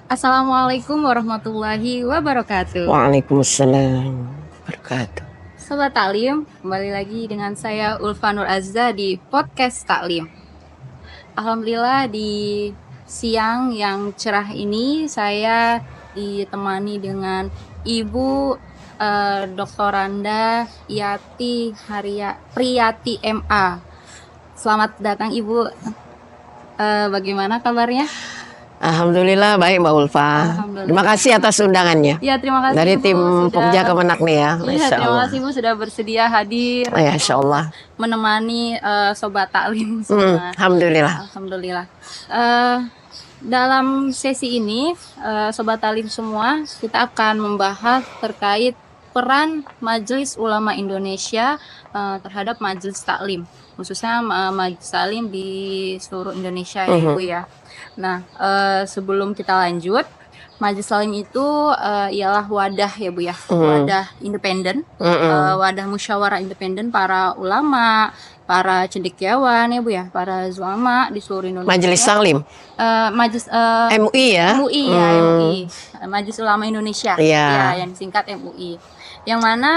Assalamualaikum warahmatullahi wabarakatuh. Waalaikumsalam wabarakatuh. Sobat Taklim, kembali lagi dengan saya Ulfa Nur Azza di podcast Taklim. Alhamdulillah di siang yang cerah ini saya ditemani dengan Ibu Doktoranda Yati Priyati MA. Selamat datang Ibu. Bagaimana kabarnya? Alhamdulillah baik Mbak Ulfa. Terima kasih atas undangannya. Ya, terima kasih Dari Bu, tim Pokja sudah Kemenak nih ya. Iya, Masya terima Allah. kasih Bu sudah bersedia hadir Ya, Insya Allah. menemani Sobat Taklim semua. Alhamdulillah. Alhamdulillah. Dalam sesi ini, Sobat Taklim semua, kita akan membahas terkait peran Majelis Ulama Indonesia terhadap Majelis Taklim, khususnya Majelis Taklim di seluruh Indonesia ya Ibu ya. Nah, sebelum kita lanjut, Majelis Taklim itu ialah wadah ya Bu ya, wadah independen, wadah musyawarah independen para ulama, para cendekiawan ya Bu ya, para ulama di seluruh Indonesia. Majelis Taklim. Majelis MUI ya. MUI ya, MUI, Majelis Ulama Indonesia, Iya. ya, yang disingkat MUI. Yang mana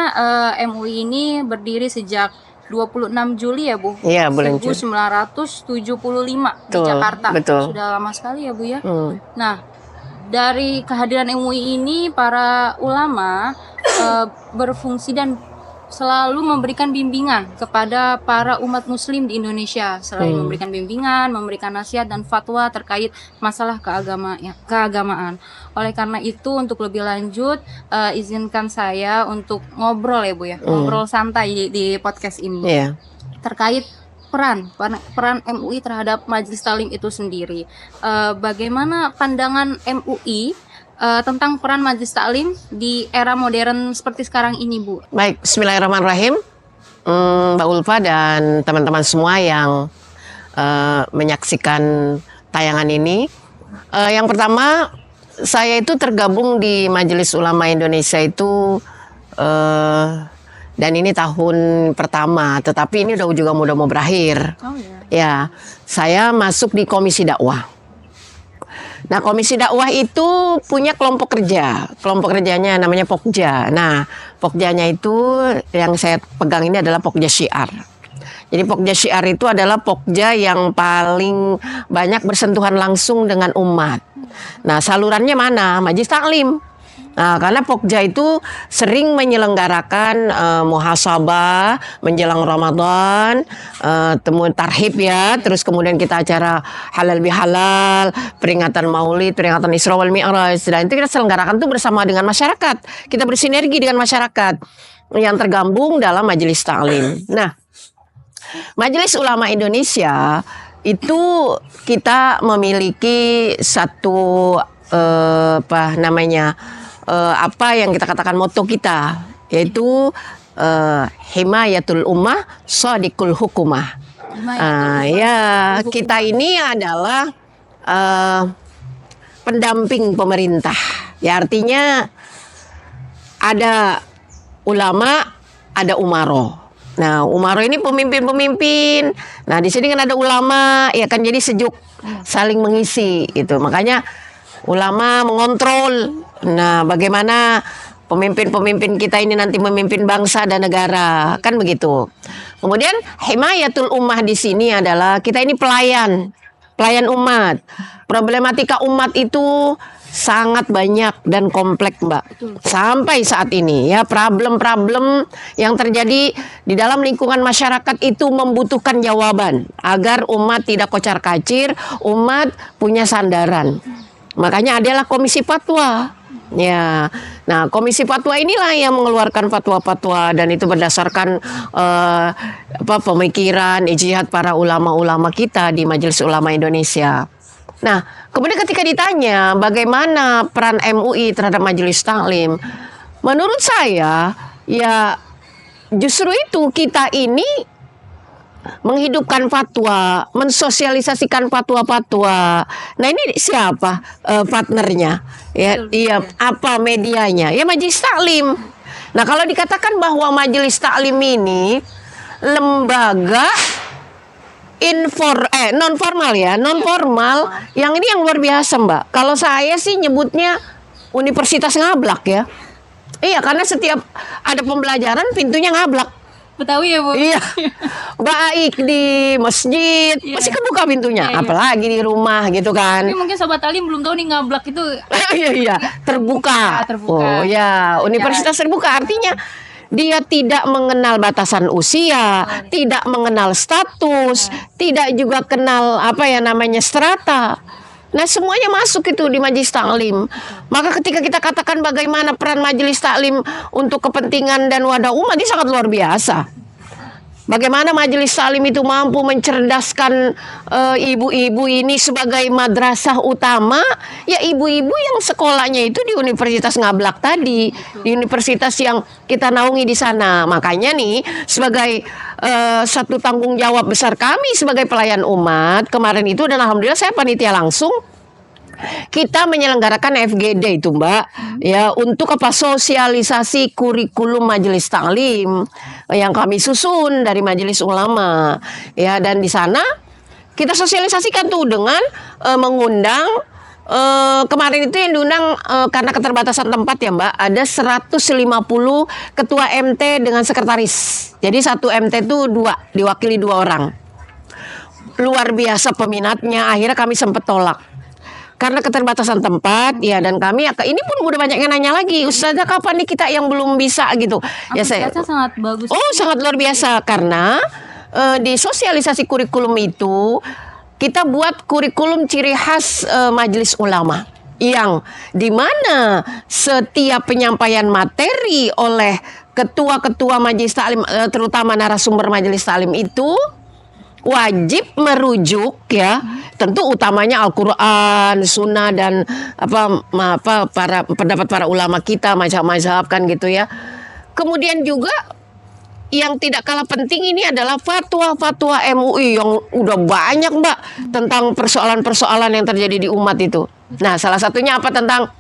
MUI ini berdiri sejak 26 Juli ya Bu, Iya, bulan Juli. 1975 di Betul, Jakarta. betul. Sudah lama sekali ya Bu ya. Nah, dari kehadiran MUI ini para ulama berfungsi dan selalu memberikan bimbingan kepada para umat muslim di Indonesia, selalu memberikan bimbingan, memberikan nasihat dan fatwa terkait masalah keagamaan. Oleh karena itu, untuk lebih lanjut, izinkan saya untuk ngobrol ya Bu ya, ngobrol santai di podcast ini. Iya. Terkait peran MUI terhadap Majelis Taklim itu sendiri. Bagaimana pandangan MUI tentang peran Majelis Taklim di era modern seperti sekarang ini, Bu? Baik, Bismillahirrahmanirrahim. Mbak Ulfa dan teman-teman semua yang menyaksikan tayangan ini. Yang pertama, saya itu tergabung di Majelis Ulama Indonesia itu dan ini tahun pertama, tetapi ini udah mau berakhir. Oh ya. Ya, saya masuk di Komisi Dakwah. Nah, Komisi Dakwah itu punya kelompok kerja. Kelompok kerjanya namanya Pokja. Nah, Pokjanya itu yang saya pegang ini adalah Pokja Syiar. Jadi Pokja Syiar itu adalah Pokja yang paling banyak bersentuhan langsung dengan umat. Nah, salurannya mana? Majelis Taklim. Nah, karena Pokja itu sering menyelenggarakan muhasabah menjelang Ramadan, temu tarhib ya, terus kemudian kita acara halal bihalal, peringatan Maulid, peringatan Isra wal Mi'raj. Dan itu kita selenggarakan tuh bersama dengan masyarakat. Kita bersinergi dengan masyarakat yang tergabung dalam Majelis Taklim. Nah, Majelis Ulama Indonesia itu kita memiliki satu apa yang kita katakan moto kita, yaitu himayatul ummah shadiqul hukumah. Ya, kita ini adalah pendamping pemerintah. Ya, artinya ada ulama, ada umaro. Nah, umaro ini pemimpin-pemimpin. Nah, di sini kan ada ulama, ya kan, jadi sejuk saling mengisi itu. Makanya ulama mengontrol. Nah, bagaimana pemimpin-pemimpin kita ini nanti memimpin bangsa dan negara, kan begitu. Kemudian himayatul ummah di sini adalah kita ini pelayan umat. Problematika umat itu sangat banyak dan kompleks, Mbak. Sampai saat ini ya, problem-problem yang terjadi di dalam lingkungan masyarakat itu membutuhkan jawaban agar umat tidak kocar-kacir, umat punya sandaran. Makanya adalah Komisi Fatwa. Ya, nah Komisi Fatwa inilah yang mengeluarkan fatwa-fatwa dan itu berdasarkan pemikiran, ijtihad para ulama-ulama kita di Majelis Ulama Indonesia. Nah, kemudian ketika ditanya bagaimana peran MUI terhadap Majelis Taklim, menurut saya ya justru itu, kita ini menghidupkan fatwa, mensosialisasikan fatwa-fatwa. Nah, ini siapa partnernya? Ya, iya, apa medianya? Ya Majelis Taklim. Nah, kalau dikatakan bahwa Majelis Taklim ini lembaga non formal ya, non formal. Yang ini yang luar biasa, Mbak. Kalau saya sih nyebutnya Universitas Ngablak ya. Iya, karena setiap ada pembelajaran pintunya ngablak. Betawi ya Bu? Iya, baik di masjid masih kebuka pintunya, apalagi di rumah gitu kan. Tapi mungkin Sobat Alim belum tahu nih ngablak itu. Iya, terbuka. Oh ya, universitas terbuka artinya dia tidak mengenal batasan usia, tidak mengenal status, tidak juga kenal apa ya namanya strata. Nah, semuanya masuk itu di Majelis Taklim. Maka ketika kita katakan bagaimana peran Majelis Taklim untuk kepentingan dan wadah umat, ini sangat luar biasa. Bagaimana Majelis Taklim itu mampu mencerdaskan ibu-ibu ini sebagai madrasah utama, ya ibu-ibu yang sekolahnya itu di Universitas Ngablak tadi, di universitas yang kita naungi di sana. Makanya nih sebagai satu tanggung jawab besar kami sebagai pelayan umat kemarin itu, dan alhamdulillah saya panitia langsung, kita menyelenggarakan FGD itu Mbak ya, untuk apa, sosialisasi kurikulum Majelis Taklim yang kami susun dari Majelis Ulama ya, dan di sana kita sosialisasikan tuh dengan mengundang kemarin itu yang diundang karena keterbatasan tempat ya Mbak, ada 150 ketua MT dengan sekretaris. Jadi satu MT itu diwakili 2 orang. Luar biasa peminatnya, akhirnya kami sempat tolak karena keterbatasan tempat ya, dan kami ini pun udah banyak yang nanya lagi, Ustazah kapan nih kita yang belum bisa gitu. Ya saya sangat bagus. Oh, sangat luar biasa karena di sosialisasi kurikulum itu kita buat kurikulum ciri khas Majelis Ulama yang dimana setiap penyampaian materi oleh ketua-ketua Majelis Taklim, terutama narasumber Majelis Taklim itu wajib merujuk ya, tentu utamanya Al-Quran, Sunnah, dan para pendapat para ulama kita, mazhab-mazhab kan gitu ya. Kemudian juga yang tidak kalah penting ini adalah fatwa-fatwa MUI yang udah banyak Mbak tentang persoalan-persoalan yang terjadi di umat itu. Nah, salah satunya apa, tentang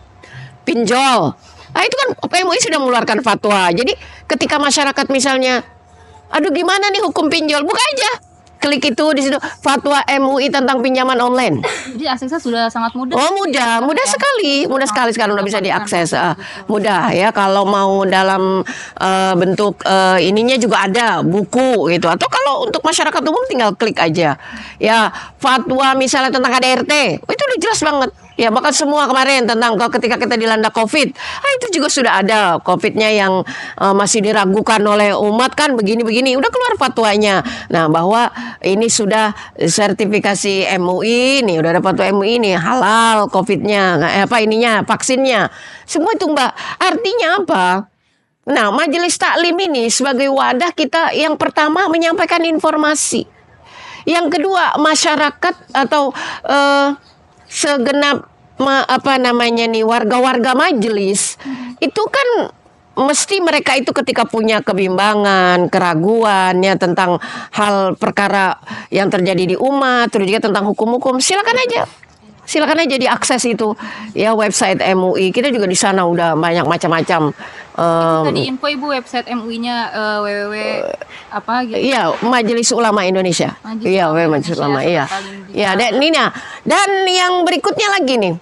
pinjol. Nah, itu kan MUI sudah mengeluarkan fatwa. Jadi ketika masyarakat misalnya, aduh gimana nih hukum pinjol, buka aja, klik itu di situ, fatwa MUI tentang pinjaman online. Jadi aksesnya sudah sangat mudah. Oh, mudah sekali sekarang udah bisa diakses. Mudah ya, kalau mau dalam bentuk ininya juga ada buku gitu, atau kalau untuk masyarakat umum tinggal klik aja. Ya, fatwa misalnya tentang KDRT, itu udah jelas banget. Ya, bahkan semua kemarin tentang ketika kita dilanda COVID, itu juga sudah ada COVID-nya yang masih diragukan oleh umat kan, begini-begini, udah keluar fatwanya. Nah, bahwa ini sudah sertifikasi MUI nih, udah ada fatwa MUI nih, halal COVID-nya, vaksinnya, semua itu Mbak. Artinya apa? Nah, Majelis Taklim ini sebagai wadah kita yang pertama menyampaikan informasi, yang kedua masyarakat atau segenap warga-warga majelis itu kan mesti mereka itu ketika punya kebimbangan, keraguan ya tentang hal perkara yang terjadi di umat, terus juga tentang hukum-hukum, silakan aja diakses itu ya, website MUI. Kita juga di sana udah banyak macam-macam. Tadi info Ibu website MUI-nya www apa gitu. Iya, Majelis Ulama Indonesia. Majelis Ulama. Iya. Ya, dan yang berikutnya lagi nih,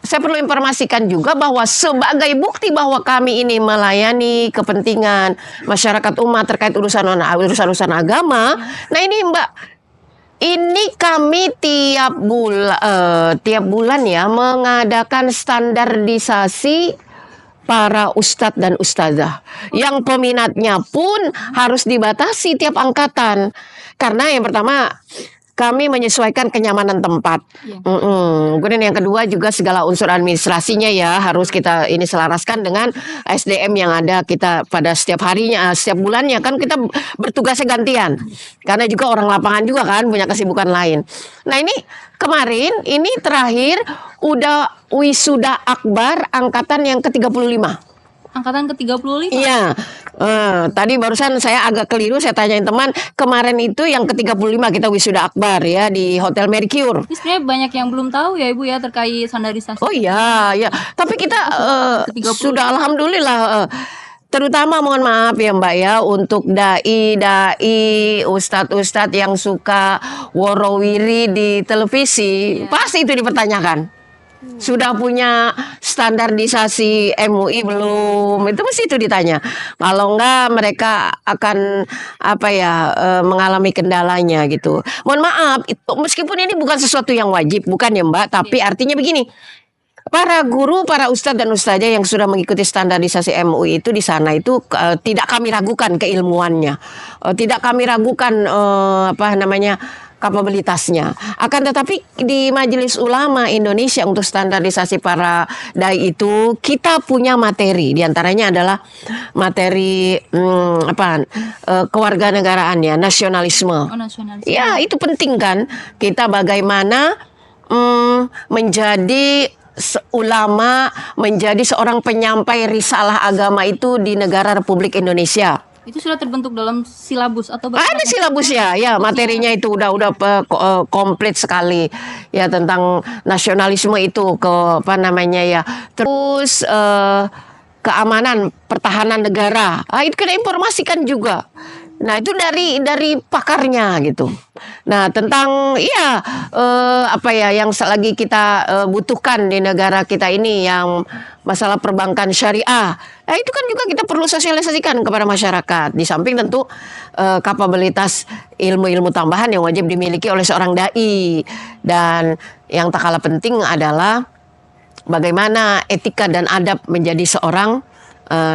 saya perlu informasikan juga bahwa sebagai bukti bahwa kami ini melayani kepentingan masyarakat umat terkait urusan agama. Nah, ini Mbak, ini kami tiap bulan ya mengadakan standarisasi para ustadz dan ustazah yang peminatnya pun harus dibatasi tiap angkatan, karena yang pertama kami menyesuaikan kenyamanan tempat. Kemudian yang kedua juga segala unsur administrasinya ya harus kita ini selaraskan dengan SDM yang ada kita pada setiap harinya, setiap bulannya kan kita bertugasnya gantian. Karena juga orang lapangan juga kan punya kesibukan lain. Nah, ini kemarin ini terakhir udah wisuda akbar angkatan yang ke-35. Angkatan ke-35? Iya. Tadi barusan saya agak keliru, saya tanyain teman, kemarin itu yang ke-35 kita wisuda akbar ya di Hotel Mercure. Ini sebenarnya banyak yang belum tahu ya Ibu ya terkait standarisasi. Oh iya, ya. Tapi kita sudah alhamdulillah terutama mohon maaf ya Mbak ya, untuk dai, ustadz-ustadz yang suka worowiri di televisi, pasti itu dipertanyakan. Sudah punya standarisasi MUI belum? Itu mesti itu ditanya. Kalau enggak mereka akan mengalami kendalanya gitu. Mohon maaf, itu meskipun ini bukan sesuatu yang wajib, bukan ya Mbak, tapi artinya begini. Para guru, para ustadz dan ustazah yang sudah mengikuti standarisasi MUI itu di sana itu tidak kami ragukan keilmuannya, tidak kami ragukan kapabilitasnya. Akan tetapi di Majelis Ulama Indonesia untuk standarisasi para dai itu kita punya materi, diantaranya adalah materi kewarganegaraan ya, nasionalisme. Nasionalisme. Ya itu penting kan, kita bagaimana menjadi ulama, menjadi seorang penyampai risalah agama itu di negara Republik Indonesia. Itu sudah terbentuk dalam silabus atau ada silabusnya ya, materinya itu udah komplit sekali ya tentang nasionalisme itu terus keamanan pertahanan negara, itu kita informasikan juga. Nah itu dari pakarnya gitu. Nah tentang yang lagi kita butuhkan di negara kita ini yang masalah perbankan syariah. Nah itu kan juga kita perlu sosialisasikan kepada masyarakat. Di samping tentu kapabilitas ilmu-ilmu tambahan yang wajib dimiliki oleh seorang dai. Dan yang tak kalah penting adalah bagaimana etika dan adab menjadi seorang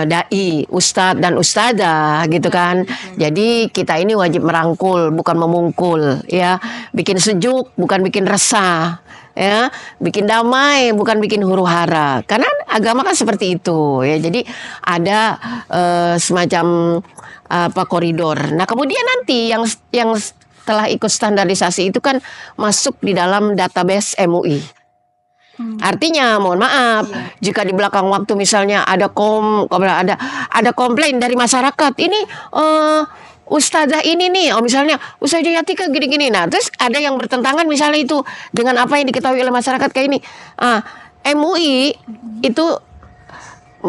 dai, ustadz dan ustadzah gitu kan. Jadi kita ini wajib merangkul bukan memungkul ya, bikin sejuk bukan bikin resah ya, bikin damai bukan bikin huru-hara. Karena agama kan seperti itu ya. Jadi ada semacam koridor. Nah, kemudian nanti yang setelah ikut standarisasi itu kan masuk di dalam database MUI. Artinya mohon maaf jika di belakang waktu misalnya ada komplain dari masyarakat, ini ustazah ini nih, misalnya Ustazah Yati ke gini-gini. Nah, terus ada yang bertentangan misalnya itu dengan apa yang diketahui oleh masyarakat kayak ini. MUI itu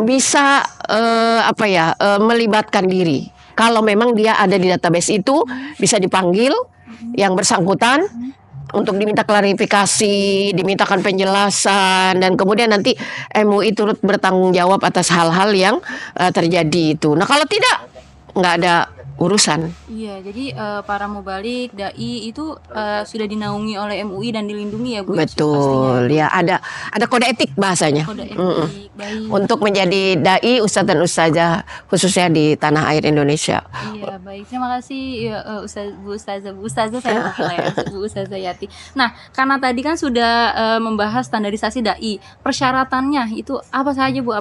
bisa melibatkan diri. Kalau memang dia ada di database itu, bisa dipanggil yang bersangkutan untuk diminta klarifikasi, dimintakan penjelasan, dan kemudian nanti MUI turut bertanggung jawab atas hal-hal yang terjadi itu. Nah kalau tidak, nggak ada urusan. Iya, jadi para mubalik, dai itu sudah dinaungi oleh MUI dan dilindungi ya Bu. Betul, ya ada kode etik bahasanya. Kode etik, baik. Untuk menjadi dai, ustadz dan ustazah khususnya di tanah air Indonesia. Iya, baik. Terima kasih ya, Bu Ustazah saya panggil ya, Bu Ustazah Yati. Nah, karena tadi kan sudah membahas standarisasi dai, persyaratannya itu apa saja Bu?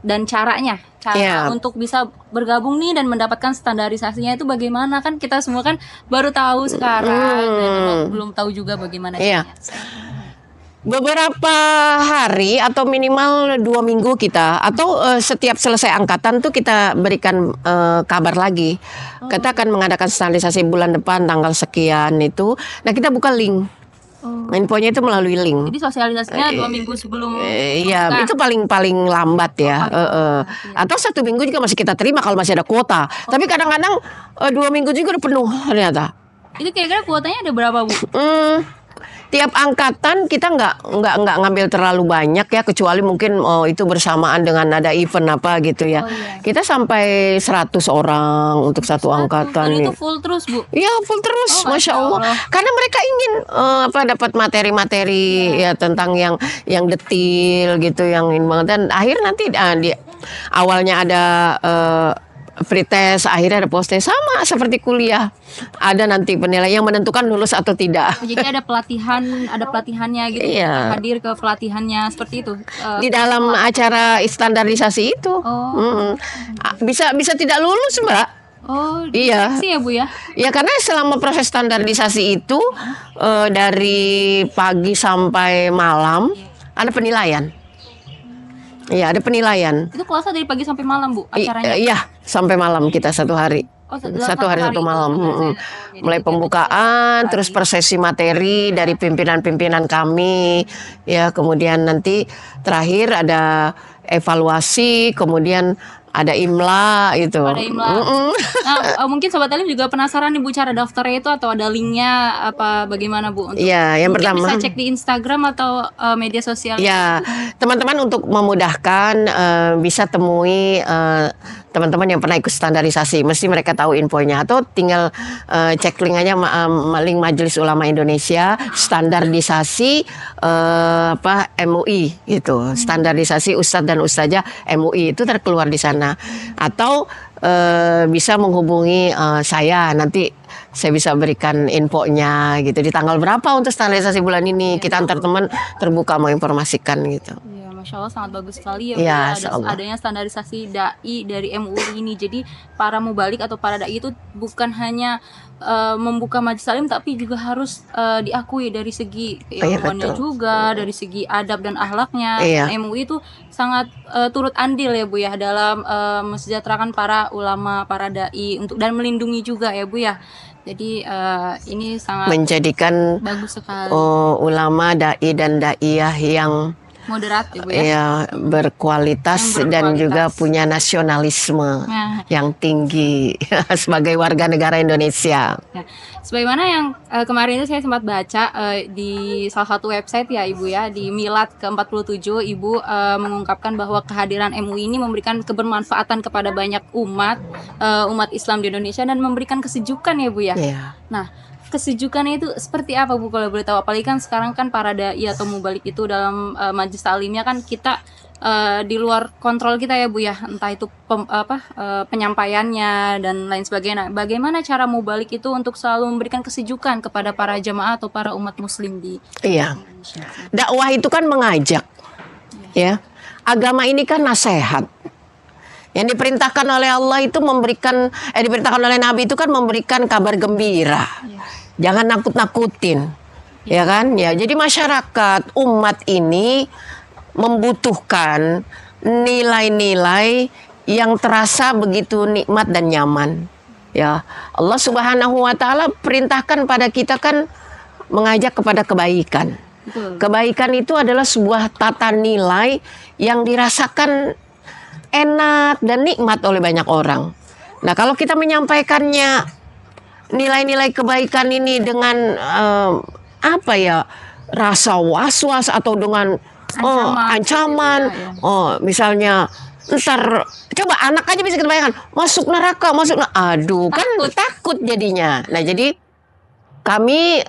Dan caranya? Untuk bisa bergabung nih dan mendapatkan standarisasinya itu bagaimana, kan kita semua kan baru tahu sekarang dan belum tahu juga bagaimana caranya. Beberapa hari atau minimal 2 minggu kita atau setiap selesai angkatan tuh kita berikan kabar lagi. Kita akan mengadakan standarisasi bulan depan tanggal sekian itu. Nah kita buka link. Infonya itu melalui link. Jadi sosialisasinya 2 minggu sebelum. Iya, itu paling lambat ya. Atau 1 minggu juga masih kita terima kalau masih ada kuota. Tapi kadang-kadang 2 minggu juga udah penuh ternyata. Itu kira-kira kuotanya ada berapa Bu? Tiap angkatan kita nggak ngambil terlalu banyak ya, kecuali mungkin itu bersamaan dengan ada event apa gitu ya. Kita sampai 100 orang untuk satu angkatan. Dan itu full terus Bu? Iya full terus, Masya Allah. Karena mereka ingin dapat materi-materi ya tentang yang detil gitu, yang ini banget. Dan akhir nanti di awalnya ada free test, akhirnya ada post test, sama seperti kuliah. Ada nanti penilaian yang menentukan lulus atau tidak. Jadi ada pelatihannya gitu. Hadir ke pelatihannya seperti itu. Di dalam acara standarisasi itu. Bisa tidak lulus, Mbak. Iya. Ya Bu ya. Ya karena selama proses standarisasi itu dari pagi sampai malam ada penilaian. Iya, ada penilaian. Itu kelasnya dari pagi sampai malam Bu acaranya? Iya, sampai malam kita 1 hari. Satu hari 1 malam. Mulai pembukaan, terus persesi materi dari pimpinan-pimpinan kami, ya kemudian nanti terakhir ada evaluasi, kemudian ada imla itu. Ada imla. Nah, mungkin Sobat Alim juga penasaran nih Bu cara daftarnya itu, atau ada linknya apa bagaimana Bu? Iya, yang mungkin pertama bisa cek di Instagram atau media sosial. ya, teman-teman untuk memudahkan bisa temui teman-teman yang pernah ikut standarisasi, mesti mereka tahu infonya, atau tinggal cek link aja link Majelis Ulama Indonesia standarisasi MUI gitu. Standarisasi Ustadz dan Ustazah MUI itu terkeluar di sana. Atau bisa menghubungi saya, nanti saya bisa berikan infonya gitu. Di tanggal berapa untuk standarisasi bulan ini, kita antar teman terbuka mau informasikan gitu. Iya, Masya Allah sangat bagus sekali ya, Ya, adanya standarisasi dai dari MUI ini. Jadi para mubalik atau para dai itu bukan hanya membuka majelis taklim, tapi juga harus diakui dari segi keilmuannya juga, dari segi adab dan akhlaknya. MUI itu sangat turut andil ya Bu ya dalam mensejahterakan para ulama, para dai untuk dan melindungi juga ya Bu ya. Jadi ini sangat menjadikan bagus sekali. Ulama, dai dan daiyah yang moderat ya Bu ya. Ya, berkualitas dan juga punya nasionalisme yang tinggi sebagai warga negara Indonesia. Ya. Sebagaimana yang kemarin itu saya sempat baca di salah satu website ya Ibu ya, di Milad ke-47 Ibu mengungkapkan bahwa kehadiran MUI ini memberikan kebermanfaatan kepada banyak umat Islam di Indonesia dan memberikan kesejukan ya Bu ya. Nah, kesejukannya itu seperti apa Bu kalau boleh tahu? Apalagi kan sekarang kan para dai atau mubalik itu dalam majelis taklimnya kan kita di luar kontrol kita ya Bu ya, entah itu penyampaiannya dan lain sebagainya. Bagaimana cara mubalik itu untuk selalu memberikan kesejukan kepada para jemaah atau para umat muslim di Indonesia? Dakwah itu kan mengajak ya. Agama ini kan nasihat. Yang diperintahkan oleh Allah itu memberikan, diperintahkan oleh Nabi itu kan memberikan kabar gembira. Jangan nakut-nakutin. Ya kan? Ya, jadi masyarakat, umat ini membutuhkan nilai-nilai yang terasa begitu nikmat dan nyaman. Ya, Allah Subhanahu wa taala perintahkan pada kita kan mengajak kepada kebaikan. Kebaikan itu adalah sebuah tata nilai yang dirasakan enak dan nikmat oleh banyak orang. Nah, kalau kita menyampaikannya nilai-nilai kebaikan ini dengan rasa was-was atau dengan ancaman, misalnya ntar coba anak aja bisa kita bayangkan masuk neraka, aduh kan takut jadinya. Nah, jadi kami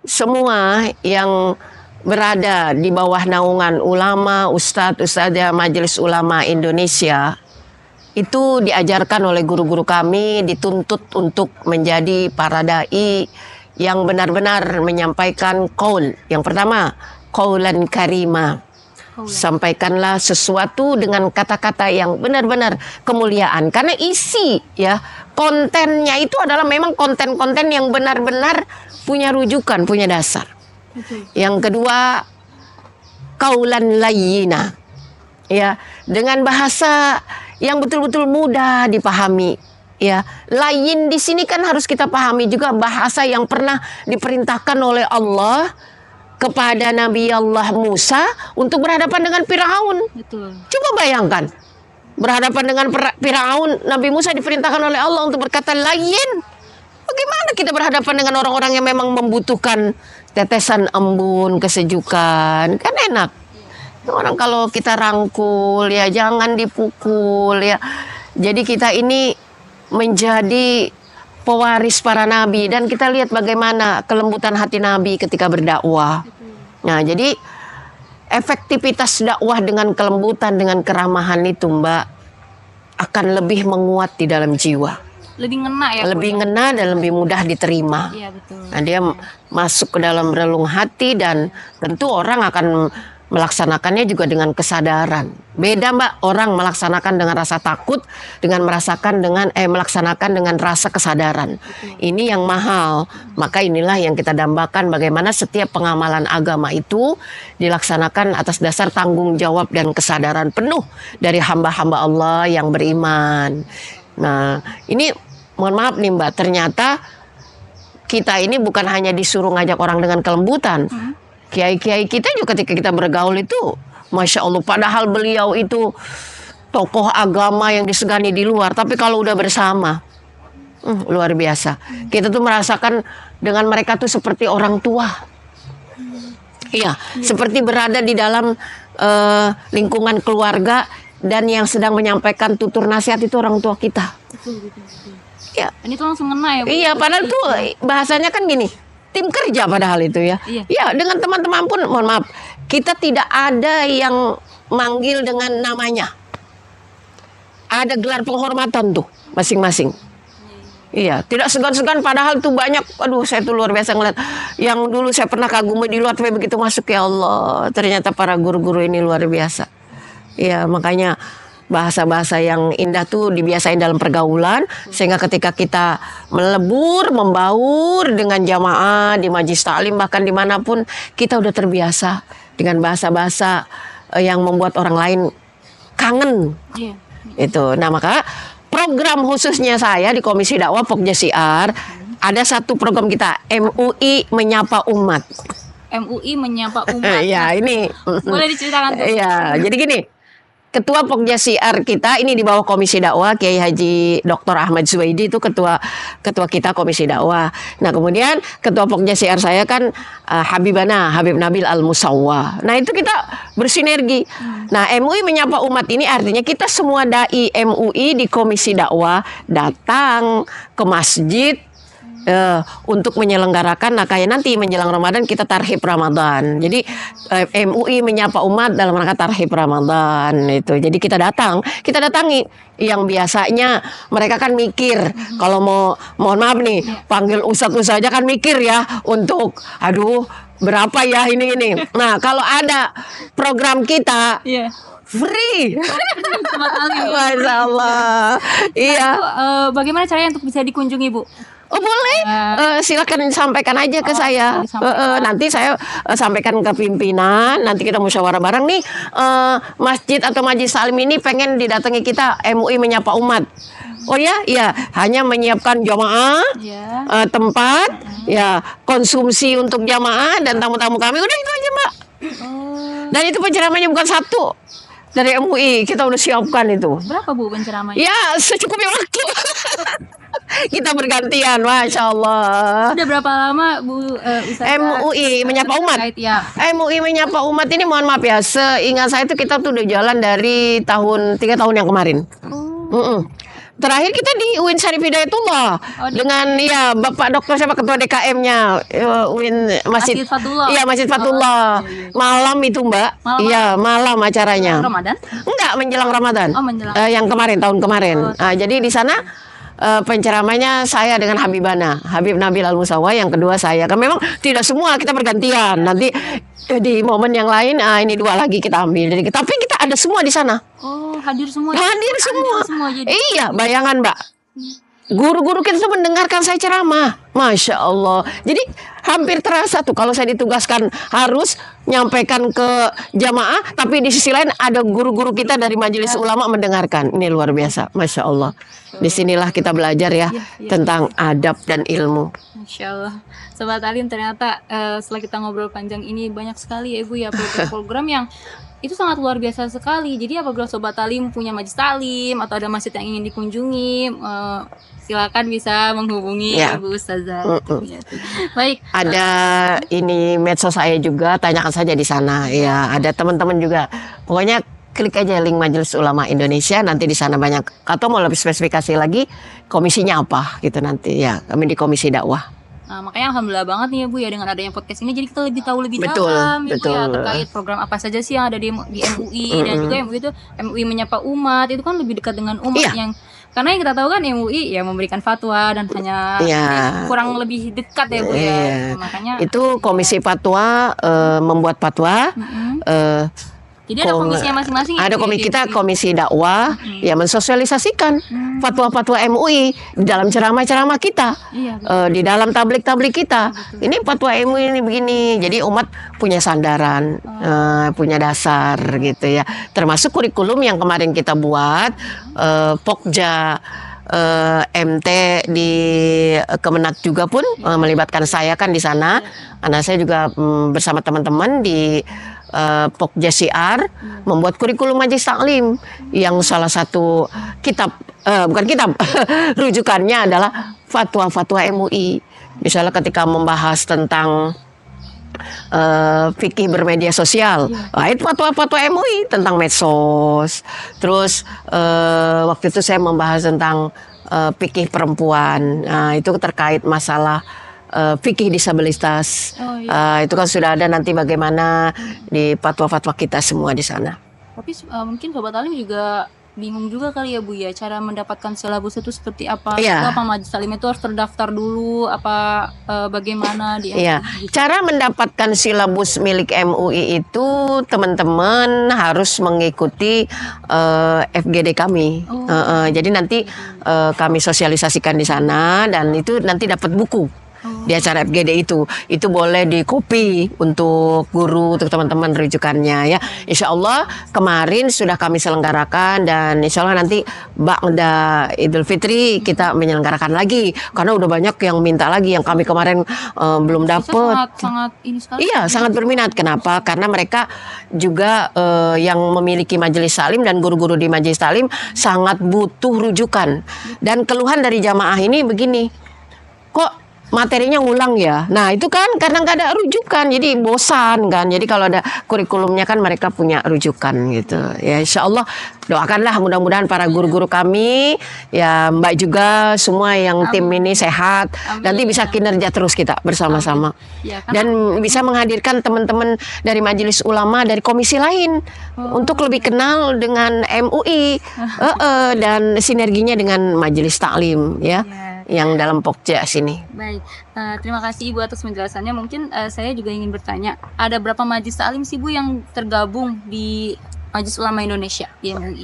semua yang berada di bawah naungan ulama, ustadz, ustazah Majelis Ulama Indonesia itu diajarkan oleh guru-guru kami, dituntut untuk menjadi para dai yang benar-benar menyampaikan qaul. Yang pertama, qaulan karima. Sampaikanlah sesuatu dengan kata-kata yang benar-benar kemuliaan, karena isi ya kontennya itu adalah memang konten-konten yang benar-benar punya rujukan, punya dasar. Yang kedua, qaulan layyina. Ya, dengan bahasa yang betul-betul mudah dipahami. Ya, layyin di sini kan harus kita pahami juga bahasa yang pernah diperintahkan oleh Allah kepada Nabi Allah Musa untuk berhadapan dengan Firaun. Coba bayangkan, berhadapan dengan Firaun, Nabi Musa diperintahkan oleh Allah untuk berkata layyin. Bagaimana kita berhadapan dengan orang-orang yang memang membutuhkan tetesan embun, kesejukan? Kan enak. Orang kalau kita rangkul ya jangan dipukul ya. Jadi kita ini menjadi pewaris para nabi, dan kita lihat bagaimana kelembutan hati Nabi ketika berdakwah. Nah, jadi efektivitas dakwah dengan kelembutan, dengan keramahan itu Mbak akan lebih menguat di dalam jiwa. Lebih ngena ya. Lebih ngena dan lebih mudah diterima. Iya, betul. Nah, dia masuk ke dalam relung hati dan tentu orang akan melaksanakannya juga dengan kesadaran. Beda Mbak, orang melaksanakan dengan rasa takut dengan melaksanakan dengan rasa kesadaran. Ini yang mahal. Maka inilah yang kita dambakan, bagaimana setiap pengamalan agama itu dilaksanakan atas dasar tanggung jawab dan kesadaran penuh dari hamba-hamba Allah yang beriman. Nah, ini mohon maaf nih Mbak, ternyata kita ini bukan hanya disuruh ngajak orang dengan kelembutan. Kiai-kiai kita juga ketika kita bergaul itu, Masya Allah, padahal beliau itu tokoh agama yang disegani di luar, tapi kalau udah bersama, luar biasa. Kita tuh merasakan dengan mereka tuh seperti orang tua. Iya, seperti berada di dalam lingkungan keluarga, dan yang sedang menyampaikan tutur nasihat itu orang tua kita. Betul. Iya. Ini tuh langsung ngena ya, Bu. Iya, padahal tuh bahasanya kan gini, tim kerja padahal itu ya. Iya. Iya, dengan teman-teman pun, mohon maaf, kita tidak ada yang manggil dengan namanya. Ada gelar penghormatan tuh masing-masing. Iya, tidak segan-segan, padahal tuh banyak. Aduh, saya tuh luar biasa ngeliat. Yang dulu saya pernah kagumi di luar, tapi begitu masuk, ya Allah, ternyata para guru-guru ini luar biasa. Iya, makanya bahasa-bahasa yang indah tuh dibiasain dalam pergaulan, sehingga ketika kita melebur, membaur dengan jamaah di majelis taklim, bahkan dimanapun, kita udah terbiasa dengan bahasa-bahasa yang membuat orang lain kangen. Iya. Itu. Nah, maka program khususnya saya di Komisi Dakwah Pokja Syiar, ada satu program kita, MUI Menyapa Umat. MUI Menyapa Umat. Ya, ini Boleh diceritakan tuh? Iya, jadi gini. Ketua Pokja Syiar kita ini di bawah Komisi Dakwah, Kiai Haji Dr. Ahmad Zuwaidi itu ketua kita Komisi Dakwah. Nah, kemudian ketua Pokja Syiar saya kan Habib Nabil Al Musawwa. Nah, itu kita bersinergi. Nah, MUI Menyapa Umat ini artinya kita semua dai MUI di Komisi Dakwah datang ke masjid untuk menyelenggarakan. Nah, kayak nanti menjelang Ramadan kita tarhib Ramadan. Jadi MUI Menyapa Umat dalam rangka tarhib Ramadan itu. Jadi kita datangi yang biasanya mereka kan mikir kalau mohon maaf nih, panggil ustadz aja kan mikir ya untuk aduh berapa ya ini. Nah, kalau ada program kita Iya. free. Sama kali. Masya Allah. Iya. Itu, bagaimana caranya untuk bisa dikunjungi, Bu? Oh, boleh, silakan sampaikan aja ke saya. Nanti saya sampaikan ke pimpinan. Nanti kita musyawarah bareng nih. Masjid atau majelis taklim ini pengen didatangi kita, MUI Menyapa Umat. Oh ya, iya, hanya menyiapkan jamaah, Iya. tempat, ya konsumsi untuk jamaah dan tamu-tamu kami. Udah itu aja, Mbak. Dan itu penceramahnya bukan satu. Dari MUI kita udah siapkan itu. Berapa, Bu, penceramahnya? Ya, secukupnya waktu. Kita bergantian, Masya Allah. Sudah berapa lama, Bu, Ustazah MUI Menyapa Umat. terkait, ya? MUI Menyapa Umat ini mohon maaf ya, seingat saya itu kita tuh udah jalan dari 3 tahun yang kemarin. Terakhir kita di UIN Syarif Hidayatullah dengan ya Bapak Dokter siapa ketua DKM-nya UIN Masjid Fatullah. Iya, Masjid Fatullah. Malam itu, Mbak. Iya, malam acaranya. Ramadan? Enggak, menjelang Ramadan. Oh, menjelang. Yang kemarin, tahun kemarin. Jadi di sana penceramahnya saya dengan Habib Nabil Al Musawwa, yang kedua saya. Kan memang tidak semua, kita bergantian. Nanti di momen yang lain ini 2 lagi kita ambil. Jadi, tapi kita ada semua di sana. Oh, hadir semua. Hadir semua. Jadi. Iya, bayangan, Mbak. Guru-guru kita tuh mendengarkan saya ceramah. Masya Allah. Jadi hampir terasa tuh kalau saya ditugaskan harus nyampaikan ke jamaah, tapi di sisi lain ada guru-guru kita dari majelis ulama mendengarkan. Ini luar biasa. Masya Allah. Disinilah kita belajar ya tentang adab dan ilmu. Masya Allah. Sobat Alim, ternyata setelah kita ngobrol panjang ini banyak sekali ya, Ibu, ya program-program yang itu sangat luar biasa sekali. Jadi apabila Sobat Alim punya majelis taklim atau ada masjid yang ingin dikunjungi, silakan bisa menghubungi Ibu Ustazah. Baik. Ada ini medsos saya juga, tanyakan saja di sana. Ya, ada teman-teman juga. Pokoknya klik aja link Majelis Ulama Indonesia, nanti di sana banyak. Atau mau lebih spesifikasi lagi, komisinya apa gitu nanti. Ya, kami di Komisi Dakwah. Nah, makanya alhamdulillah banget nih ya, Bu, ya, dengan adanya podcast ini jadi kita lebih tahu lebih Betul, dalam ya, Bu, betul. ya, terkait program apa saja sih yang ada di MUI dan juga MUI itu MUI Menyapa Umat itu kan lebih dekat dengan umat yang karena yang kita tahu kan MUI ya memberikan fatwa dan hanya kurang lebih dekat ya, Bu, ya. Makanya itu Komisi Fatwa membuat fatwa. jadi ada komisinya masing-masing. Ada komisi dakwah ya mensosialisasikan fatwa-fatwa MUI di dalam ceramah-ceramah kita, di dalam tablik-tablik kita. Ini fatwa MUI ini begini. Jadi umat punya sandaran, punya dasar gitu ya. Termasuk kurikulum yang kemarin kita buat, Pokja MT di Kemenak juga pun melibatkan saya kan di sana. Karena saya juga bersama teman-teman di Pokja Syiar membuat kurikulum majelis taklim yang salah satu kitab bukan kitab rujukannya adalah fatwa-fatwa MUI. Misalnya ketika membahas tentang fikih bermedia sosial, itu fatwa-fatwa MUI tentang medsos. Terus waktu itu saya membahas tentang fikih perempuan, itu terkait masalah fikih disabilitas. Itu kan sudah ada nanti bagaimana di fatwa-fatwa kita semua di sana. Tapi mungkin Sobat Alim juga bingung juga kali ya Bu ya, cara mendapatkan silabus itu seperti apa? Iya. Apa majelis taklim itu harus terdaftar dulu? Apa bagaimana di Iya, cara mendapatkan silabus milik MUI itu teman-teman harus mengikuti FGD kami. Jadi nanti kami sosialisasikan di sana dan itu nanti dapat buku. Di acara FGD itu boleh di copy untuk guru, untuk teman-teman rujukannya ya. Insya Allah kemarin sudah kami selenggarakan dan insya Allah nanti Ba'da Idul Fitri kita menyelenggarakan lagi karena udah banyak yang minta lagi yang kami kemarin belum dapat. Sangat ini sekali. Iya, sangat berminat. Kenapa? Karena mereka juga yang memiliki majelis taklim dan guru-guru di majelis taklim sangat butuh rujukan. Dan keluhan dari jamaah ini begini, kok materinya ngulang ya. Nah itu kan karena nggak ada rujukan, jadi bosan kan. Jadi kalau ada kurikulumnya kan mereka punya rujukan gitu. Ya insya Allah doakanlah mudah-mudahan para guru-guru kami, ya Mbak juga semua yang tim ini sehat. Nanti bisa kinerja terus kita bersama-sama. Ya, Dan bisa menghadirkan teman-teman dari majelis ulama dari komisi lain untuk lebih kenal dengan MUI dan sinerginya dengan majelis taklim ya. Yang dalam Pokja sini. Baik, terima kasih Ibu atas penjelasannya. Mungkin saya juga ingin bertanya, ada berapa majelis taklim sih Bu yang tergabung di Majelis Ulama Indonesia di MUI?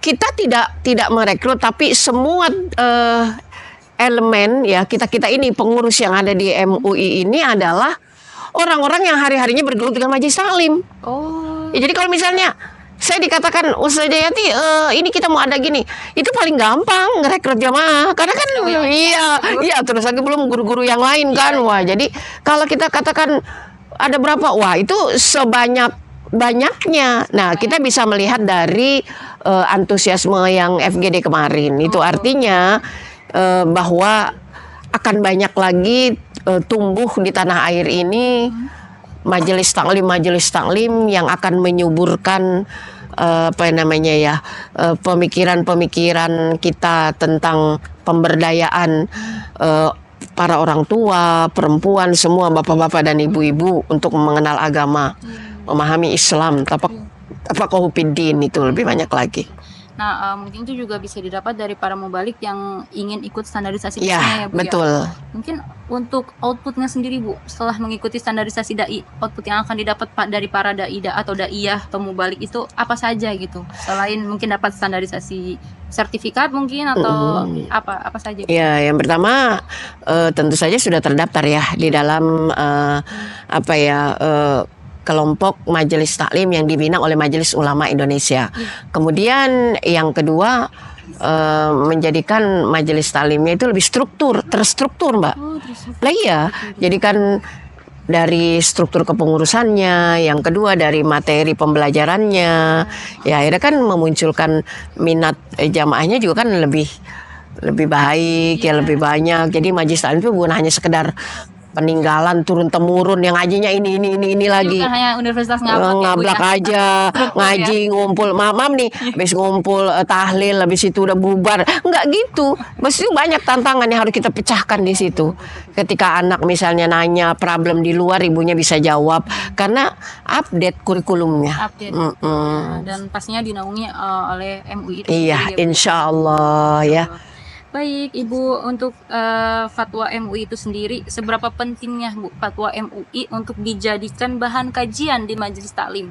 Kita tidak merekrut, tapi semua elemen ya kita ini pengurus yang ada di MUI ini adalah orang-orang yang hari-harinya bergelut dengan majelis taklim. Ya, jadi kalau misalnya saya dikatakan Ustaz Jayati ini kita mau ada gini, itu paling gampang ngerekrut jamaah karena kan iya terus lagi belum guru-guru yang lain kan. Wah, jadi kalau kita katakan ada berapa, wah itu banyaknya. Nah, kita bisa melihat dari antusiasme yang FGD kemarin. Itu artinya bahwa akan banyak lagi tumbuh di tanah air ini majelis taklim yang akan menyuburkan pemikiran-pemikiran kita tentang pemberdayaan para orang tua, perempuan, semua bapak-bapak dan ibu-ibu untuk mengenal agama, memahami Islam, tafaqahu fiddin, itu lebih banyak lagi. Nah, mungkin itu juga bisa didapat dari para mubalik yang ingin ikut standarisasi ya, Bu, betul. Ya. Mungkin untuk outputnya sendiri Bu, setelah mengikuti standarisasi dai, output yang akan didapat dari para dai atau daiyah atau mubalik itu apa saja gitu? Selain mungkin dapat standarisasi sertifikat mungkin atau apa saja? Ya, yang pertama tentu saja sudah terdaftar ya di dalam kelompok majelis taklim yang dibina oleh Majelis Ulama Indonesia. Kemudian yang kedua menjadikan majelis taklimnya itu lebih terstruktur Mbak. Lah iya, jadikan dari struktur kepengurusannya, yang kedua dari materi pembelajarannya. Ya akhirnya kan memunculkan minat jamaahnya juga kan lebih baik ya, lebih banyak. Jadi majelis taklim itu bukan hanya sekedar peninggalan turun temurun yang ngajinya ini lagi. Bukan hanya universitas ngablak aja, ngaji ngumpul, mam nih, habis ngumpul tahlil, habis itu udah bubar. Enggak gitu. Mesti banyak tantangan yang harus kita pecahkan di situ. Ketika anak misalnya nanya problem di luar, ibunya bisa jawab karena update kurikulumnya. Dan pastinya dinaungi oleh MUI itu. Iya, insya Allah ya. Baik Ibu, untuk fatwa MUI itu sendiri, seberapa pentingnya Bu fatwa MUI untuk dijadikan bahan kajian di majelis taklim?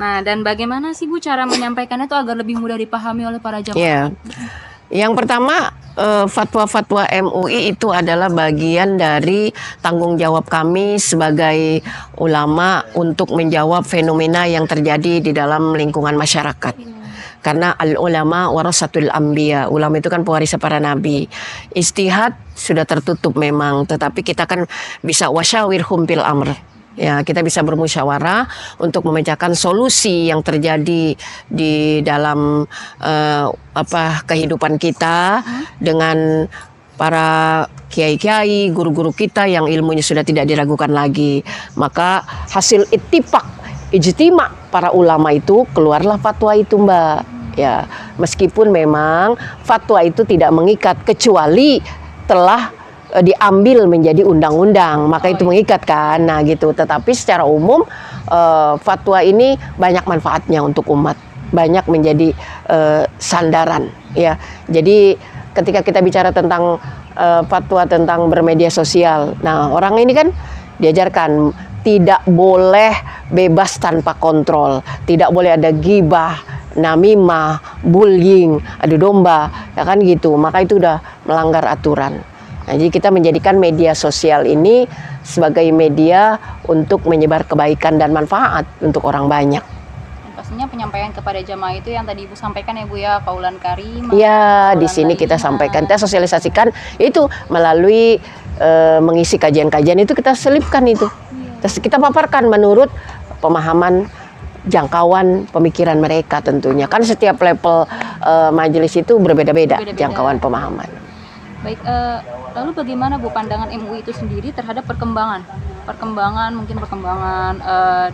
Nah, dan bagaimana sih Bu cara menyampaikannya itu agar lebih mudah dipahami oleh para jamaah? Yeah. Yang pertama, fatwa-fatwa MUI itu adalah bagian dari tanggung jawab kami sebagai ulama untuk menjawab fenomena yang terjadi di dalam lingkungan masyarakat. Karena al-ulama warasatul anbiya, ulama itu kan pewaris para nabi. Ijtihad sudah tertutup memang, tetapi kita kan bisa wasyawirhum fil amr. Ya, kita bisa bermusyawarah untuk memecahkan solusi yang terjadi di dalam kehidupan kita dengan para kiai-kiai, guru-guru kita yang ilmunya sudah tidak diragukan lagi. Maka hasil ittifaq, ijtima para ulama itu keluarlah fatwa itu, Mbak. Ya, meskipun memang fatwa itu tidak mengikat kecuali telah diambil menjadi undang-undang, maka itu mengikat kan. Nah gitu. Tetapi secara umum fatwa ini banyak manfaatnya untuk umat, banyak menjadi sandaran. Ya, jadi ketika kita bicara tentang fatwa tentang bermedia sosial, nah orang ini kan diajarkan tidak boleh bebas tanpa kontrol, tidak boleh ada ghibah, namimah, bullying, adu domba, ya kan gitu. Maka itu udah melanggar aturan. Nah, jadi kita menjadikan media sosial ini sebagai media untuk menyebar kebaikan dan manfaat untuk orang banyak. Pastinya penyampaian kepada jamaah itu yang tadi Ibu sampaikan ya Bu ya, qaulan karim. Ya, di sini kita sampaikan, kita sosialisasikan itu melalui mengisi kajian-kajian itu kita selipkan itu. Terus kita paparkan menurut pemahaman jangkauan pemikiran mereka tentunya. Kan setiap level majelis itu berbeda-beda jangkauan pemahaman. Baik, lalu bagaimana Bu pandangan MUI itu sendiri terhadap perkembangan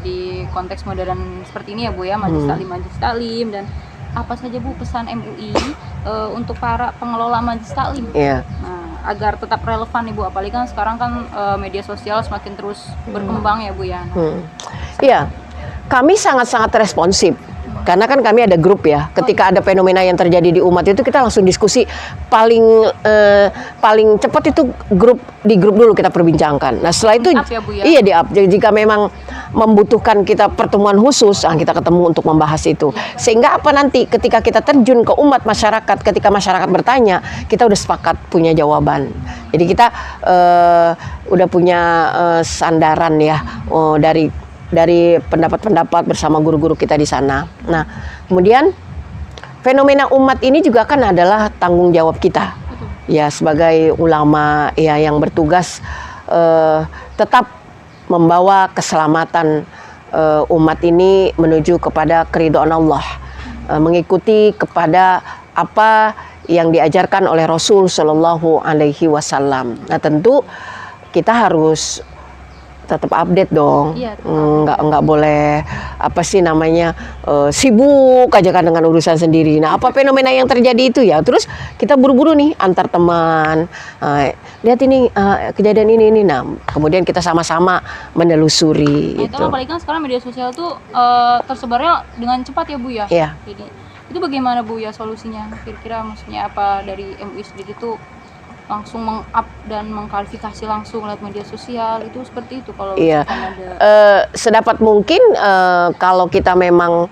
di konteks modern seperti ini ya Bu ya, Majelis Taklim dan apa saja Bu pesan MUI untuk para pengelola Majelis Taklim? Yeah. Nah, agar tetap relevan nih Bu, apalagi kan sekarang kan media sosial semakin terus berkembang ya Bu ya. Iya, kami sangat-sangat responsif. Karena kan kami ada grup ya. Ketika ada fenomena yang terjadi di umat itu kita langsung diskusi. Paling cepat itu di grup dulu kita perbincangkan. Nah setelah itu ya, Bu, ya? Iya di up. Jika memang membutuhkan kita pertemuan khusus, kita ketemu untuk membahas itu. Sehingga apa nanti ketika kita terjun ke umat masyarakat, ketika masyarakat bertanya, kita udah sepakat punya jawaban. Jadi kita udah punya sandaran ya dari pendapat-pendapat bersama guru-guru kita di sana. Nah, kemudian fenomena umat ini juga kan adalah tanggung jawab kita, ya sebagai ulama ya yang bertugas tetap membawa keselamatan umat ini menuju kepada keridhaan Allah, mengikuti kepada apa yang diajarkan oleh Rasul Shallallahu Alaihi Wasallam. Nah, tentu kita harus tetap update dong. Iya, nggak boleh sibuk aja kan dengan urusan sendiri. Nah, apa fenomena yang terjadi itu ya, terus kita buru-buru nih antar teman, lihat ini kejadian ini. Nah, kemudian kita sama-sama menelusuri. Itu apalagi kan sekarang media sosial tuh tersebarnya dengan cepat ya Bu ya. Iya. Jadi itu bagaimana Bu ya solusinya? Kira-kira maksudnya apa dari MUI sendiri tuh langsung meng-up dan mengklarifikasi langsung lewat media sosial itu seperti itu kalau iya. Sedapat mungkin kalau kita memang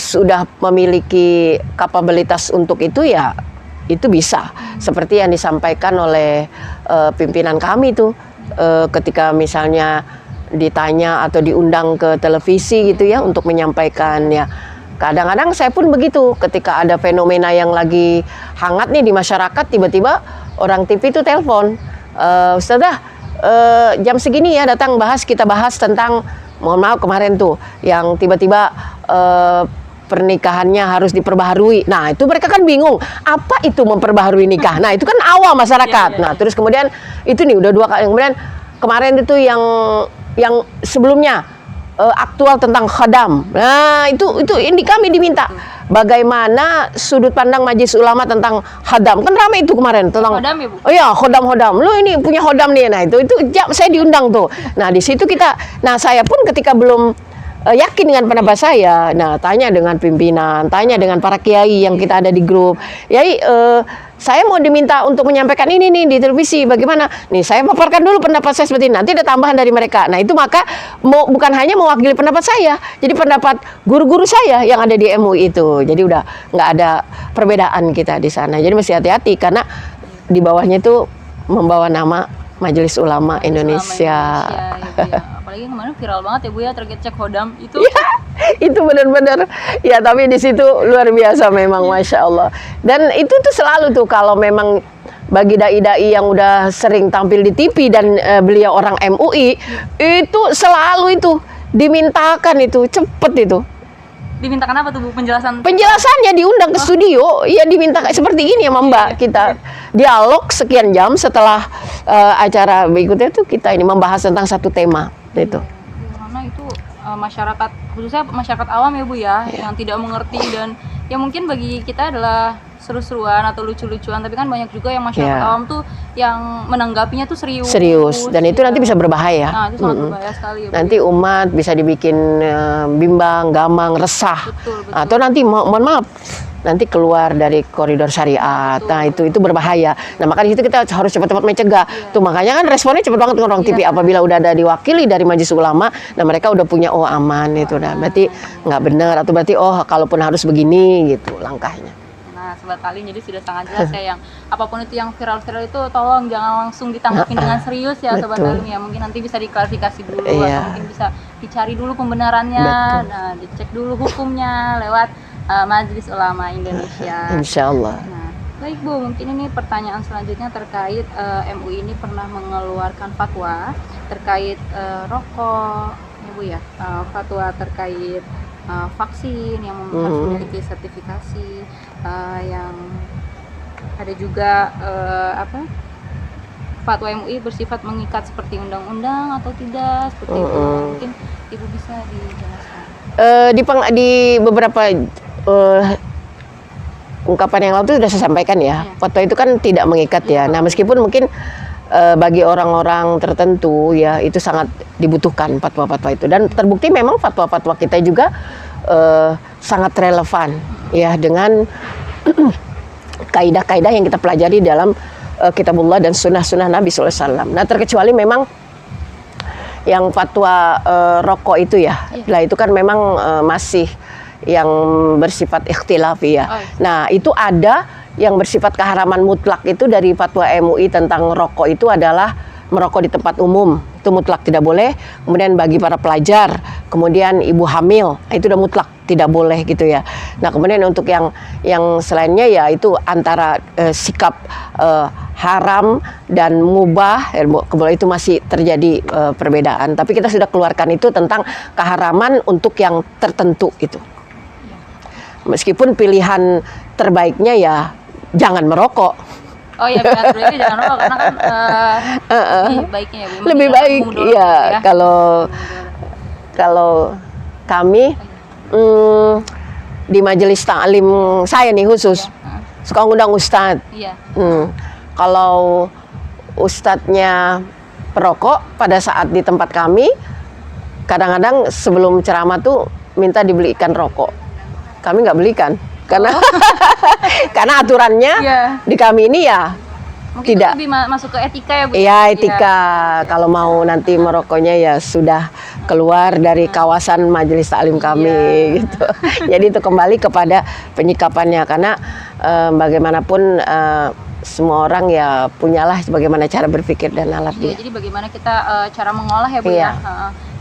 sudah memiliki kapabilitas untuk itu ya itu bisa seperti yang disampaikan oleh pimpinan kami tuh ketika misalnya ditanya atau diundang ke televisi gitu ya untuk menyampaikan ya. Kadang-kadang saya pun begitu ketika ada fenomena yang lagi hangat nih di masyarakat, tiba-tiba orang TV itu telepon, Ustazah jam segini ya datang kita bahas tentang, mohon maaf kemarin tuh yang tiba-tiba pernikahannya harus diperbaharui. Nah itu mereka kan bingung, apa itu memperbaharui nikah? Nah itu kan awam masyarakat. Nah terus kemudian itu nih udah 2 kali, kemudian kemarin itu yang sebelumnya aktual tentang khadam. Nah, itu ini kami diminta bagaimana sudut pandang Majelis Ulama tentang khadam. Kan ramai itu kemarin tentang khadam ya, Bu? Oh iya, khadam. Lu ini punya khadam nih. Nah, itu saya diundang tuh. Nah, di situ saya pun ketika belum yakin dengan pendapat saya, nah tanya dengan pimpinan, tanya dengan para kiai yang kita ada di grup. Yai, saya mau diminta untuk menyampaikan ini nih di televisi, bagaimana? Nih saya paparkan dulu pendapat saya seperti ini, nanti ada tambahan dari mereka. Nah itu maka bukan hanya mewakili pendapat saya, jadi pendapat guru-guru saya yang ada di MUI itu. Jadi udah nggak ada perbedaan kita di sana. Jadi mesti hati-hati karena di bawahnya itu membawa nama Majelis Ulama Indonesia. Ya. Apalagi kemarin viral banget ya Bu ya, target cek hodam itu. Ya, itu benar-benar. Ya tapi di situ luar biasa memang, Masya Allah. Dan itu tuh selalu tuh kalau memang bagi dai-dai yang udah sering tampil di TV dan beliau orang MUI, itu selalu itu dimintakan itu cepet itu. Dimintakan apa tuh Bu penjelasan? Penjelasannya diundang ke studio, ya diminta seperti ini ya Mbak, kita dialog sekian jam setelah acara berikutnya tuh kita ini membahas tentang satu tema itu. Karena itu masyarakat, khususnya masyarakat awam ya Bu ya, yang tidak mengerti dan ya mungkin bagi kita adalah seru-seruan atau lucu-lucuan, tapi kan banyak juga yang masyarakat awam tuh yang menanggapinya tuh serius Dan itu nanti bisa berbahaya. Nah, itu sangat berbahaya sekali ya, Bu. Nanti umat bisa dibikin bimbang, gamang, resah. Betul. Atau nanti mohon maaf, nanti keluar dari koridor syariat. Nah, itu berbahaya. Nah, maka di situ kita harus cepat-cepat mencegah. Tuh makanya kan responnya cepat banget dengan orang TV. Apabila udah ada diwakili dari Majelis Ulama, nah mereka udah punya aman itu dah. Berarti nggak benar, atau berarti kalaupun harus begini gitu langkahnya. Nah, Sobat Talim, jadi sudah sangat jelas ya, yang apapun itu yang viral-viral itu tolong jangan langsung ditanggapin dengan serius ya Sobat Talim ya. Mungkin nanti bisa diklarifikasi dulu atau mungkin bisa dicari dulu pembenarannya. Nah, dicek dulu hukumnya lewat Majelis Ulama Indonesia. Insya Allah. Nah, baik Bu, mungkin ini pertanyaan selanjutnya terkait MUI ini pernah mengeluarkan fatwa terkait rokok ya Bu ya, fatwa terkait vaksin yang harus memiliki sertifikasi, yang ada juga fatwa MUI bersifat mengikat seperti undang-undang atau tidak seperti itu. Mungkin Ibu bisa dijelaskan. Di beberapa ungkapan yang lalu itu sudah saya sampaikan ya. Fatwa itu kan tidak mengikat ya. Nah, meskipun mungkin bagi orang-orang tertentu ya itu sangat dibutuhkan fatwa-fatwa itu, dan terbukti memang fatwa-fatwa kita juga sangat relevan ya dengan kaidah-kaidah yang kita pelajari dalam kitabullah dan sunnah-sunnah Nabi SAW. Nah, terkecuali memang yang fatwa rokok itu ya, lah itu kan memang masih yang bersifat ikhtilafi ya. Nah, itu ada yang bersifat keharaman mutlak itu dari fatwa MUI tentang rokok itu adalah merokok di tempat umum, itu mutlak tidak boleh. Kemudian bagi para pelajar, kemudian ibu hamil, itu udah mutlak tidak boleh gitu ya. Nah, kemudian untuk yang selainnya ya itu antara sikap haram dan mubah, kemudian itu masih terjadi perbedaan. Tapi kita sudah keluarkan itu tentang keharaman untuk yang tertentu gitu. Meskipun pilihan terbaiknya ya jangan merokok. Oh ya, berarti jangan merokok karena kan lebih baiknya ya. Lebih baik ya kalau kami di majelis taklim saya nih khusus suka ngundang ustadz. Kalau ustadznya perokok pada saat di tempat kami, kadang-kadang sebelum ceramah tuh minta dibelikan rokok. Kami nggak belikan karena karena aturannya di kami ini ya mungkin tidak lebih masuk ke etika ya Bu. Iya, etika. Kalau mau nanti merokoknya ya sudah keluar dari kawasan majelis taklim kami gitu. Jadi itu kembali kepada penyikapannya, karena bagaimanapun semua orang ya punyalah bagaimana cara berpikir dan alat dia. Jadi bagaimana kita cara mengolah ya Bu ya.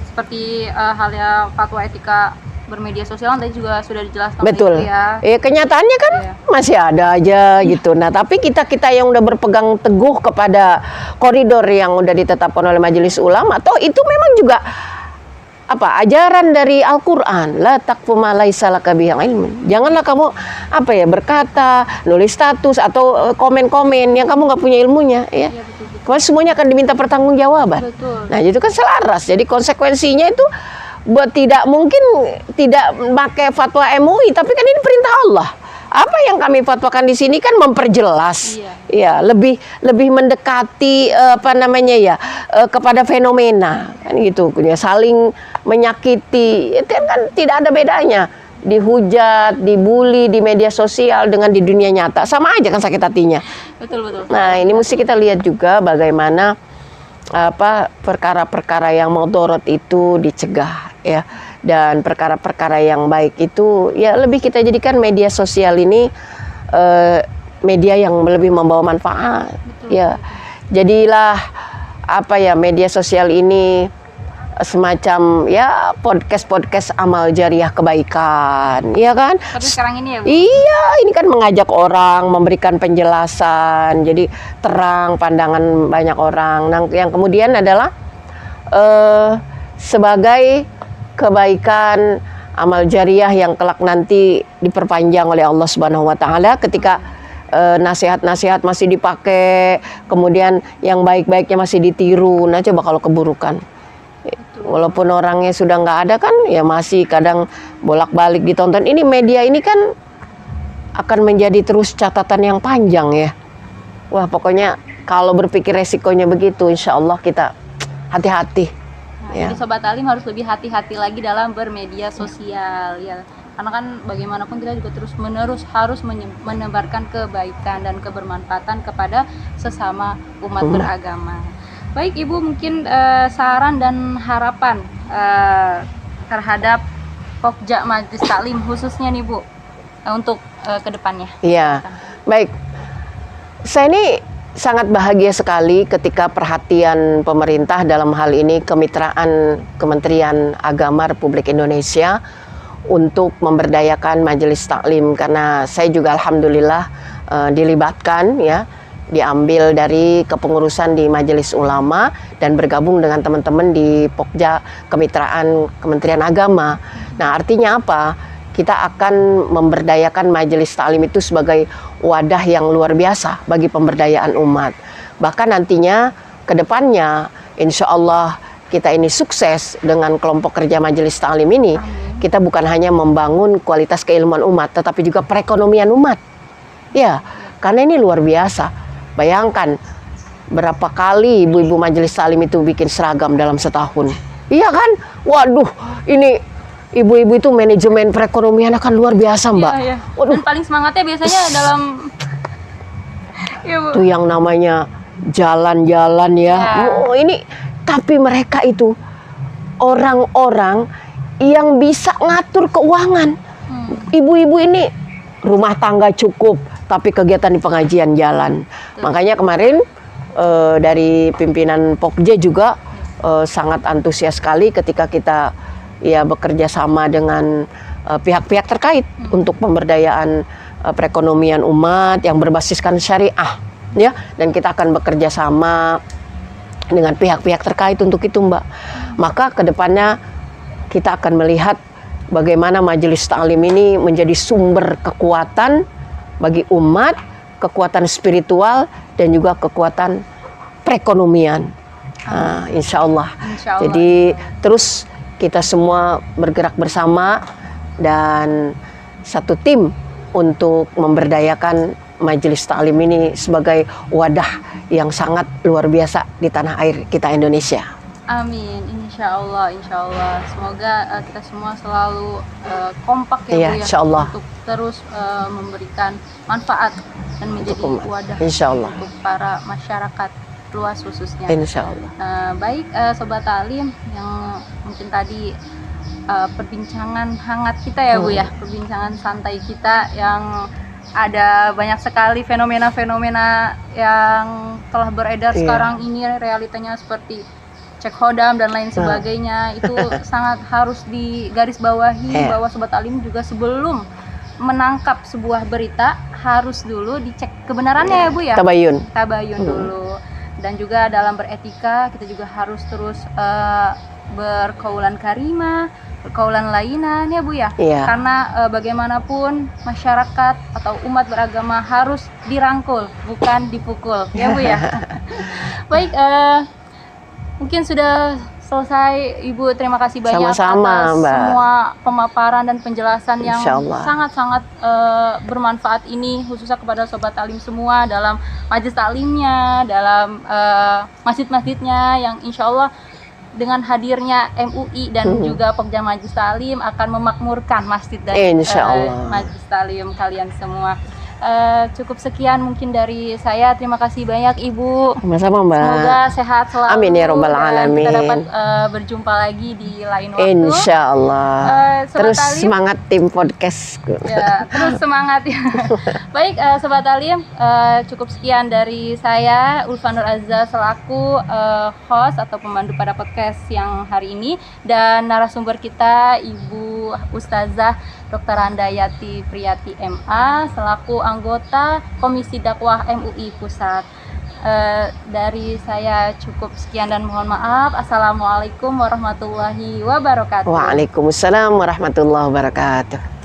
Seperti halnya fatwa etika bermedia sosial tadi juga sudah dijelaskan. Betul. Ya, kenyataannya kan masih ada aja gitu. Nah, tapi kita yang udah berpegang teguh kepada koridor yang udah ditetapkan oleh Majelis Ulama, atau itu memang juga ajaran dari Al-Qur'an, la taqfu ma laisa laka bihi ilmun. Janganlah kamu berkata, nulis status atau komen-komen yang kamu nggak punya ilmunya ya. Karena semuanya akan diminta pertanggungjawaban. Nah, itu kan selaras. Jadi konsekuensinya itu buat tidak mungkin tidak pakai fatwa MUI, tapi kan ini perintah Allah. Apa yang kami fatwakan di sini kan memperjelas, ya lebih mendekati kepada fenomena kan gitu, saling menyakiti, itu kan tidak ada bedanya dihujat, dibully di media sosial dengan di dunia nyata, sama aja kan sakit hatinya. Betul. Nah, ini mesti kita lihat juga bagaimana perkara-perkara yang mudorot itu dicegah ya, dan perkara-perkara yang baik itu ya lebih kita jadikan media sosial ini media yang lebih membawa manfaat. Ya, jadilah media sosial ini semacam ya podcast amal jariah kebaikan, ya kan? Tapi sekarang ini ya Bu? Iya, ini kan mengajak orang, memberikan penjelasan, jadi terang pandangan banyak orang. Nah, yang kemudian adalah sebagai kebaikan amal jariah yang kelak nanti diperpanjang oleh Allah Subhanahu wa taala ketika nasihat-nasihat masih dipakai, kemudian yang baik-baiknya masih ditiru. Nah, coba kalau keburukan. Walaupun orangnya sudah nggak ada kan, ya masih kadang bolak-balik ditonton. Ini media ini kan akan menjadi terus catatan yang panjang ya. Wah, pokoknya kalau berpikir resikonya begitu, insya Allah kita hati-hati. Nah, jadi Sobat Alim harus lebih hati-hati lagi dalam bermedia sosial ya. Karena kan bagaimanapun kita juga terus-menerus harus menebarkan kebaikan dan kebermanfaatan kepada sesama umat beragama. Baik Ibu, mungkin saran dan harapan terhadap Pokja Majelis Taklim khususnya nih Bu untuk kedepannya. Iya, baik. Saya ini sangat bahagia sekali ketika perhatian pemerintah dalam hal ini kemitraan Kementerian Agama Republik Indonesia untuk memberdayakan Majelis Taklim, karena saya juga alhamdulillah dilibatkan ya, diambil dari kepengurusan di Majelis Ulama dan bergabung dengan teman-teman di Pokja Kemitraan Kementerian Agama. Nah, artinya apa? Kita akan memberdayakan Majelis Taklim itu sebagai wadah yang luar biasa bagi pemberdayaan umat. Bahkan nantinya ke depannya insya Allah kita ini sukses dengan kelompok kerja Majelis Taklim ini. Kita bukan hanya membangun kualitas keilmuan umat, tetapi juga perekonomian umat. Ya, karena ini luar biasa. Bayangkan berapa kali ibu-ibu Majelis Taklim itu bikin seragam dalam setahun. Iya kan? Waduh, ini ibu-ibu itu manajemen perekonomian akan luar biasa, Mbak. Iya. Waduh. Dan paling semangatnya biasanya dalam Itu yang namanya jalan-jalan ya. Oh, ini tapi mereka itu orang-orang yang bisa ngatur keuangan. Ibu-ibu ini rumah tangga cukup, tapi kegiatan di pengajian jalan. Makanya kemarin dari pimpinan Pokja juga sangat antusias sekali ketika kita ya bekerja sama dengan pihak-pihak terkait untuk pemberdayaan perekonomian umat yang berbasiskan syariah ya, dan kita akan bekerja sama dengan pihak-pihak terkait untuk itu, Mbak. Maka kedepannya kita akan melihat bagaimana Majelis Taklim ini menjadi sumber kekuatan bagi umat, kekuatan spiritual dan juga kekuatan perekonomian. Insya Allah. Jadi terus kita semua bergerak bersama dan satu tim untuk memberdayakan Majelis Taklim ini sebagai wadah yang sangat luar biasa di tanah air kita Indonesia. Amin, insya Allah. Semoga kita semua selalu kompak ya, Bu ya, insya Allah. Untuk terus memberikan manfaat dan menjadi wadah untuk para masyarakat luas khususnya. Insya Allah. Baik Sobat Taklim, yang mungkin tadi perbincangan hangat kita ya Bu ya, perbincangan santai kita yang ada banyak sekali fenomena-fenomena yang telah beredar sekarang ini, realitanya seperti cek hodam dan lain sebagainya. Itu sangat harus digarisbawahi bahwa Sobat Taklim juga sebelum menangkap sebuah berita harus dulu dicek kebenarannya ya Bu ya. Tabayun dulu. Dan juga dalam beretika kita juga harus terus berkaulan karimah, berkaulan lainan ya Bu ya. Karena bagaimanapun masyarakat atau umat beragama harus dirangkul, bukan dipukul ya Bu ya. Baik, mungkin sudah selesai Ibu. Terima kasih banyak atas semua pemaparan dan penjelasan yang sangat-sangat bermanfaat ini, khususnya kepada Sobat Taklim semua dalam Majelis Taklimnya, dalam masjid-masjidnya yang insya Allah dengan hadirnya MUI dan juga Pokja Majelis Taklim akan memakmurkan masjid dan Majelis Taklim kalian semua. cukup sekian mungkin dari saya. Terima kasih banyak Ibu. Sama-sama Mbak. Semoga sehat selalu. Amin ya Rabbal dan Alamin. kita dapat berjumpa lagi di lain waktu. Insya Allah. Sobat Terus Alim, semangat tim podcast. ya, terus semangat ya. Baik, Sobat Alim, cukup sekian dari saya Ulfa Nur Azza selaku host atau pemandu pada podcast yang hari ini, dan narasumber kita Ibu Ustazah Dr. Handayati Priyati MA selaku anggota Komisi Dakwah MUI Pusat. Dari saya cukup sekian dan mohon maaf. Assalamualaikum warahmatullahi wabarakatuh. Waalaikumsalam warahmatullahi wabarakatuh.